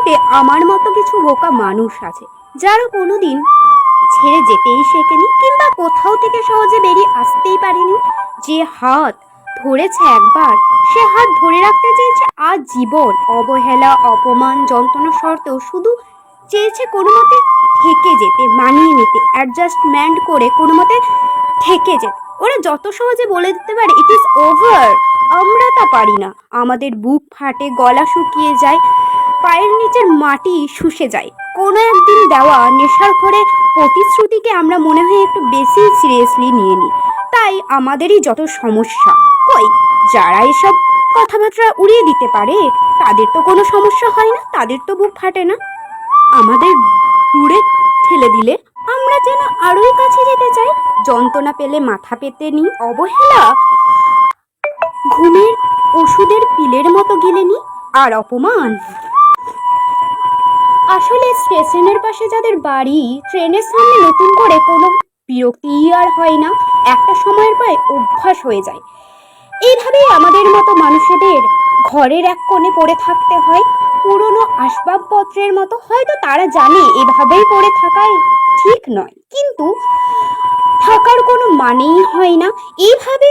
পৃথিবীতে আমার মতো কিছু বোকা মানুষ আছে যারা কোনোদিন ছেড়ে যেতেই শেখেনি কিংবা কোথাও থেকে সহজে বেরিয়ে আসতেই পারেনি। যে হাত ধরেছে একবার, সে হাত ধরে রাখতে চেয়েছে আজ জীবন। অবহেলা, অপমান, যন্ত্রণা সত্ত্বেও শুধু চেয়েছে কোনো মতে থেকে যেতে, মানিয়ে নিতে, অ্যাডজাস্টমেন্ট করে কোনো মতে থেকে যেতে। ওরা যত সহজে বলে দিতে পারে ইট ইজ ওভার, আমরা তা পারি না। আমাদের বুক ফাটে, গলা শুকিয়ে যায়, পায়ের নিচের মাটি শুষে যায়। কোনো একদিন দেওয়া নেশার ঘরে প্রতিশ্রুতিকে আমরা মনে হয় একটু বেশি সিরিয়াসলি নিয়ে নিই। তাই আমাদেরই যত সমস্যা। কই, যারা এসব কথাবার্তা উড়িয়ে দিতে পারে তাদের তো কোনো সমস্যা হয় না, তাদের তো বুক ফাটে না। আমাদের দূরে ঠেলে দিলে আমরা যেন আরোই কাছে যেতে চাই। যন্ত্রণা পেলে মাথা পেতে নিই, অবহেলা ঘুমের ওষুধের পিলের মতো গিলে নিই, আর অপমান আসলে স্টেশনের পাশে যাদের বাড়ি, ট্রেনের সামনে নতুন করে কোনো বিরক্তিই আর হয় না। একটা সময়ের পরে অভ্যাস হয়ে যায়। এইভাবেই আমাদের মতো মানুষদের ঘরের এক কোণে পড়ে থাকতে হয়, পুরনো আসবাবপত্রের মতো। হয়তো তারা জানে এভাবেই পড়ে থাকাই ঠিক নয়, কিন্তু থাকার কোনো মানেই হয় না। এইভাবে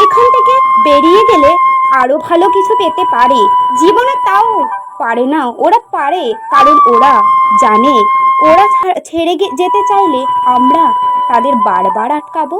এখান থেকে বেরিয়ে গেলে আরো ভালো কিছু পেতে পারে জীবনে, তাও পারে না। ওরা পারে কারণ ওরা জানে ওরা ছেড়ে যেতে চাইলে আমরা তাদের বারবার আটকাবো।